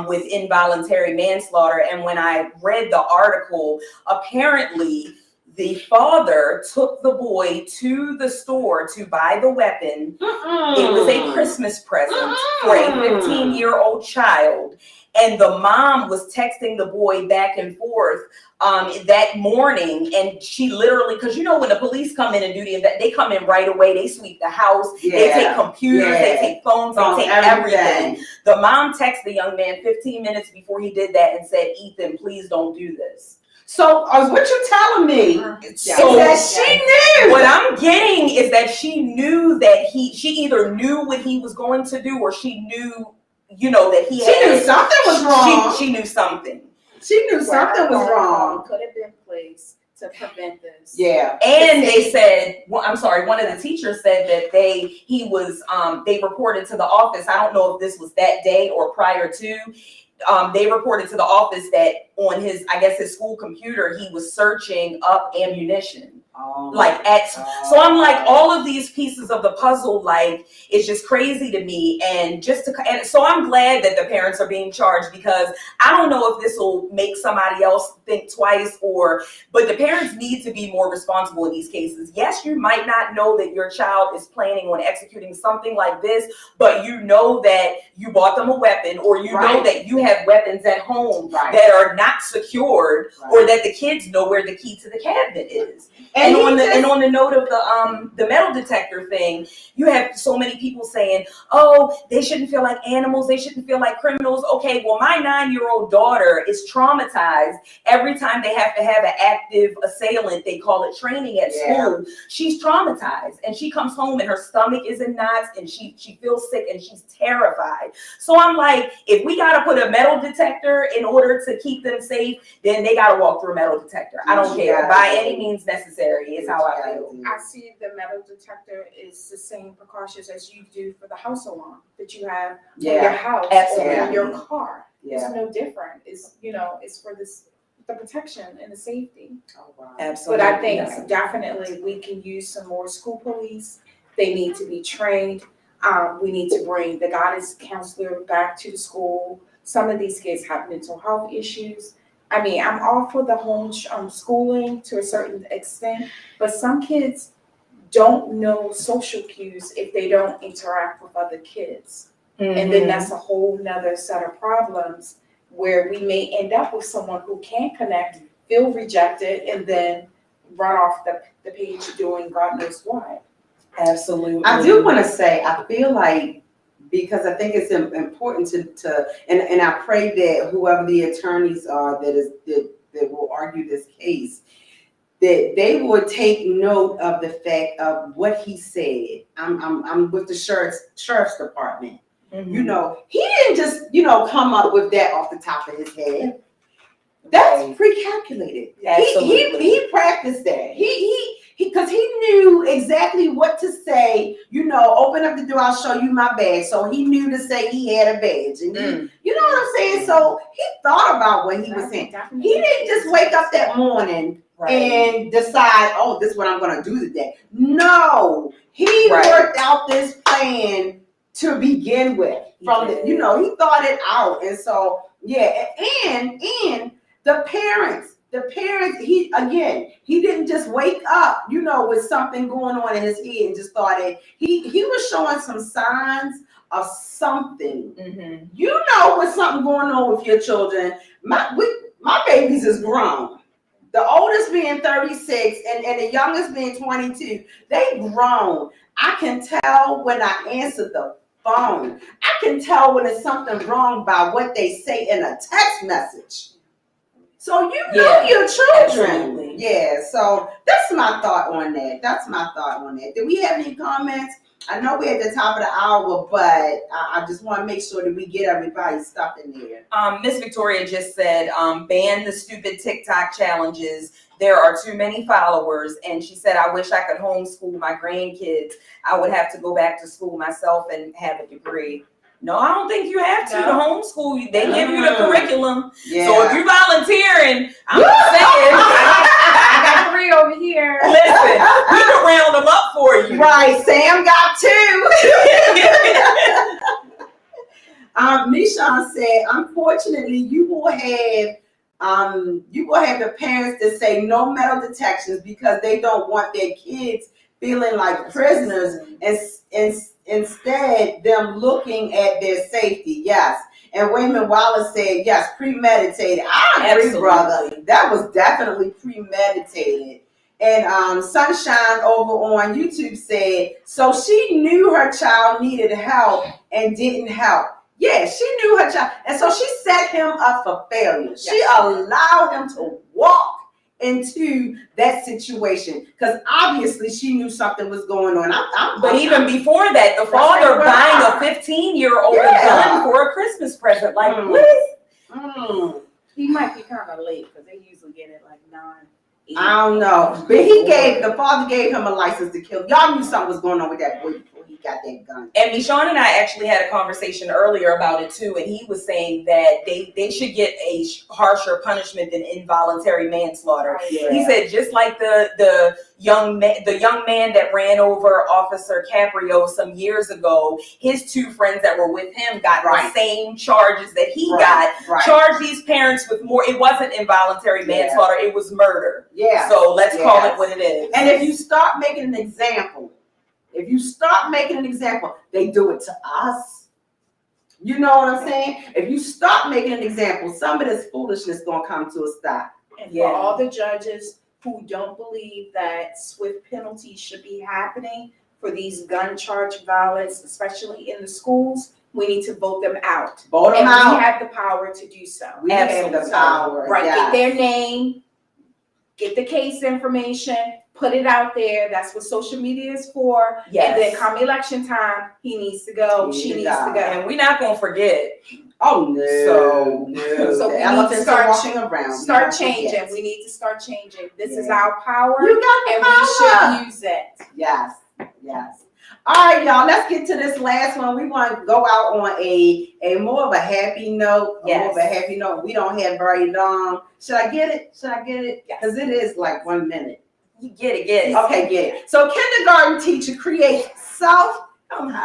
with involuntary manslaughter. And when I read the article, apparently the father took the boy to the store to buy the weapon. It was a Christmas present for a 15-year-old child. And the mom was texting the boy back and forth that morning. And she literally, because when the police come in and do they come in right away. They sweep the house. They take computers. They take phones. They take everything. The mom texted the young man 15 minutes before he did that and said, "Ethan, please don't do this." So what you're telling me is that she knew. What I'm getting is that she knew that she either knew what he was going to do or she knew, that he knew something was wrong. She knew something. She knew something was wrong. Could have been placed to prevent this. Yeah. And they said, one of the teachers said that they reported to the office. I don't know if this was that day or prior to. They reported to the office that on his school computer, he was searching up ammunition. So I'm like, all of these pieces of the puzzle, it's just crazy to me. And so I'm glad that the parents are being charged because I don't know if this will make somebody else think twice but the parents need to be more responsible in these cases. Yes, you might not know that your child is planning on executing something like this, but you know that you bought them a weapon or you know that you have weapons at home that are not secured or that the kids know where the key to the cabinet is. And on the note of the metal detector thing, you have so many people saying, "Oh, they shouldn't feel like animals. They shouldn't feel like criminals." Okay, well, my 9-year-old daughter is traumatized every time they have to have an active assailant. They call it training at school. She's traumatized, and she comes home and her stomach is in knots, and she feels sick and she's terrified. So I'm like, if we got to put a metal detector in order to keep them safe, then they got to walk through a metal detector. I don't care by any means necessary. Is how I feel. I see the metal detector is the same precautions as you do for the house alarm that you have in your house or in your car. It's no different. It's it's for the protection and the safety. Oh, wow. Absolutely. But I think definitely we can use some more school police. They need to be trained. We need to bring the guidance counselor back to the school. Some of these kids have mental health issues. I mean, I'm all for the home schooling to a certain extent, but some kids don't know social cues if they don't interact with other kids. And then that's a whole nother set of problems where we may end up with someone who can't connect, feel rejected, and then run off the page doing God knows what. Absolutely. I do want to say, I feel like, because I think it's important to and I pray that whoever the attorneys are that will argue this case, that they will take note of the fact of what he said. I'm with the sheriff's department. You know, he didn't just, come up with that off the top of his head. That's pre-calculated. Absolutely. He practiced that. Because he knew exactly what to say. Open up the door, I'll show you my badge. So he knew to say he had a badge, and you know what I'm saying. So he thought about what he was saying. He didn't just wake up that morning and decide, oh, this is what I'm going to do today. No, he worked out this plan to begin with. He thought it out, and so and the parents, he didn't just wake up, with something going on in his head and just started. He was showing some signs of something. When something going on with your children. My babies is grown. The oldest being 36 and the youngest being 22. They grown. I can tell when I answer the phone. I can tell when there's something wrong by what they say in a text message. So you know your children. Absolutely. Yeah, so that's my thought on that. Do we have any comments? I know we're at the top of the hour, but I just want to make sure that we get everybody's stuff in there. Miss Victoria just said, ban the stupid TikTok challenges. There are too many followers. And she said, I wish I could homeschool my grandkids. I would have to go back to school myself and have a degree. No, I don't think you have to homeschool you. They give you the curriculum. Yeah. So if you're volunteering, I'm saying, I got 3 over here. Listen, we can round them up for you. Right, Sam got 2. Mishan said, unfortunately, you will have the parents that say no metal detections because they don't want their kids feeling like prisoners, and instead them looking at their safety. Yes. And Wayman Wallace said, yes, premeditated. I agree, brother. That was definitely premeditated. And Sunshine over on YouTube said, so she knew her child needed help and didn't help. Yeah, she knew her child. And so she set him up for failure. Yes. She allowed him to walk into that situation because obviously she knew something was going on. But even before that, the father buying a 15-year-old gun for a Christmas present, like what? He might be kind of late because they usually get it like 9. I don't know, but the father gave him a license to kill. Y'all knew something was going on with that boy before he got that gun. And Michonne and I actually had a conversation earlier about it too, and he was saying that they should get a harsher punishment than involuntary manslaughter. Yeah. He said just like the young man that ran over Officer Caprio some years ago, his 2 friends that were with him got the same charges that he got. Charged these parents with more. It wasn't involuntary manslaughter, it was murder. Yeah. So let's call it what it is. And if you start making an example, they do it to us. You know what I'm saying? If you start making an example, some of this foolishness gonna come to a stop. And for all the judges who don't believe that swift penalties should be happening for these gun charge violence, especially in the schools, we need to vote them out. Vote them out. We have the power to do so. We have the power. Right. Get their name. Get the case information, put it out there. That's what social media is for. Yes. And then come election time, he needs to go, she needs to go. And we're not going to forget. Oh, no. So we need to start changing. We need to start changing. This is our power, you got the power. We should use it. Yes. All right, y'all, let's get to this last one. We want to go out on a more of a happy note. More of a happy note. We don't have very long. Should I get it? Because it is like 1 minute. You get it. Okay, get it. So kindergarten teacher creates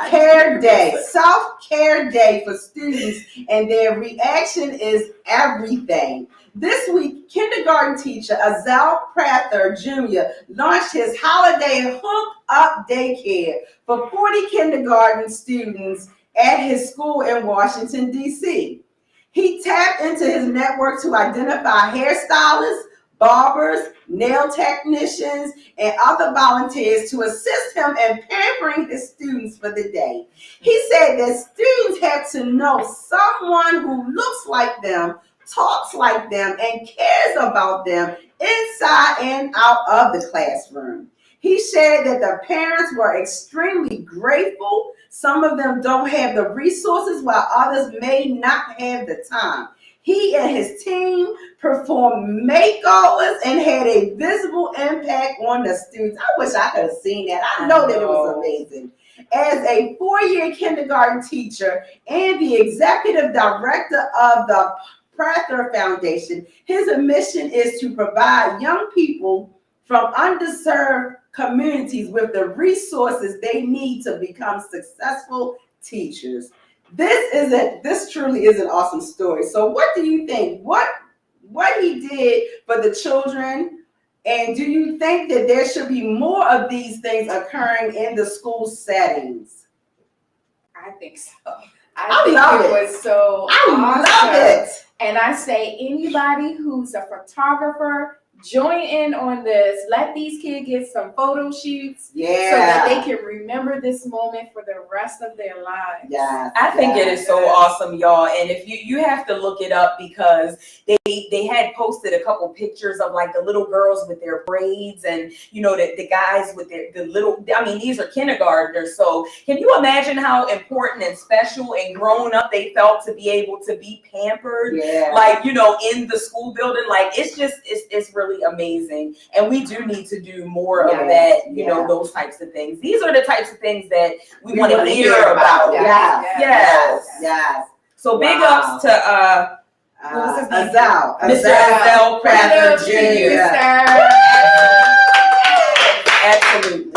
Care Day, self-care day for students, and their reaction is everything. This week, kindergarten teacher Azal Prather Jr. launched his holiday hook up daycare for 40 kindergarten students at his school in Washington, D.C. He tapped into his network to identify hairstylists, barbers, nail technicians, and other volunteers to assist him in pampering his students for the day. He said that students have to know someone who looks like them, talks like them, and cares about them inside and out of the classroom. He shared that the parents were extremely grateful. Some of them don't have the resources, while others may not have the time. He and his team performed makeovers and had a visible impact on the students. I wish I could have seen that. I know that it was amazing. As a 4-year kindergarten teacher and the executive director of the Prather Foundation, his mission is to provide young people from underserved communities with the resources they need to become successful teachers. This truly is an awesome story. So what do you think? What he did for the children, and do you think that there should be more of these things occurring in the school settings? I think so. I think love it it. was so I awesome. love it. And I say anybody who's a photographer, join in on this. Let these kids get some photo shoots so that they can remember this moment for the rest of their lives. Yes, I think it is so awesome, y'all. And if you have to look it up, because they had posted a couple pictures of like the little girls with their braids, and the guys with the little, I mean, these are kindergartners. So can you imagine how important and special and grown up they felt to be able to be pampered? Yeah. Like, in the school building. Like, it's really amazing. And we do need to do more of that, those types of things. These are the types of things that we want to hear about. Yes. So big ups to what was his name? Azal. Mr. Azal Prather Jr. Absolutely.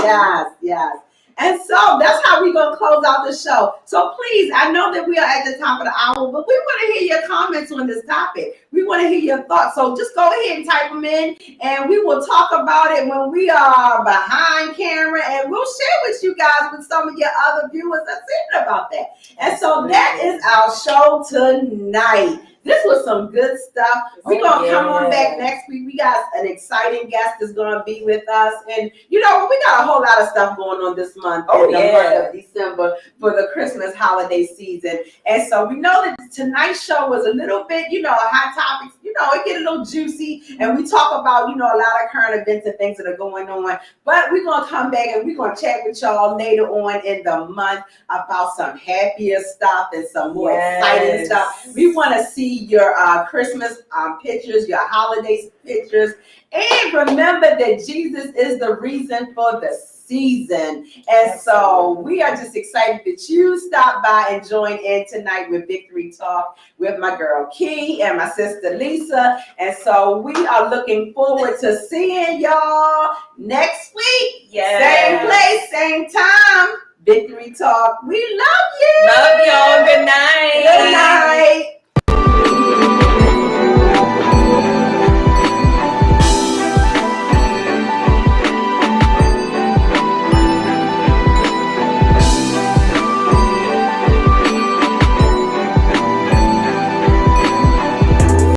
Yes. And so that's how we're going to close out the show. So please, I know that we are at the top of the hour, but we want to hear your comments on this topic. We want to hear your thoughts. So just go ahead and type them in, and we will talk about it when we are behind camera, and we'll share with you guys with some of your other viewers that's thinking about that. And so that is our show tonight. This was some good stuff. We're going to come on back next week. We got an exciting guest that's going to be with us. And, we got a whole lot of stuff going on this month, in the month of December, for the Christmas holiday season. And so we know that tonight's show was a little bit, hot topics. It get a little juicy. And we talk about, a lot of current events and things that are going on. But we're going to come back and we're going to chat with y'all later on in the month about some happier stuff and some more exciting stuff. We want to see your Christmas pictures, your holiday pictures, and remember that Jesus is the reason for the season. And so we are just excited that you stopped by and joined in tonight with Victory Talk with my girl Key and my sister Lisa. And so we are looking forward to seeing y'all next week. Same place, same time. Victory Talk. We love you. Love y'all. Good night. Good night.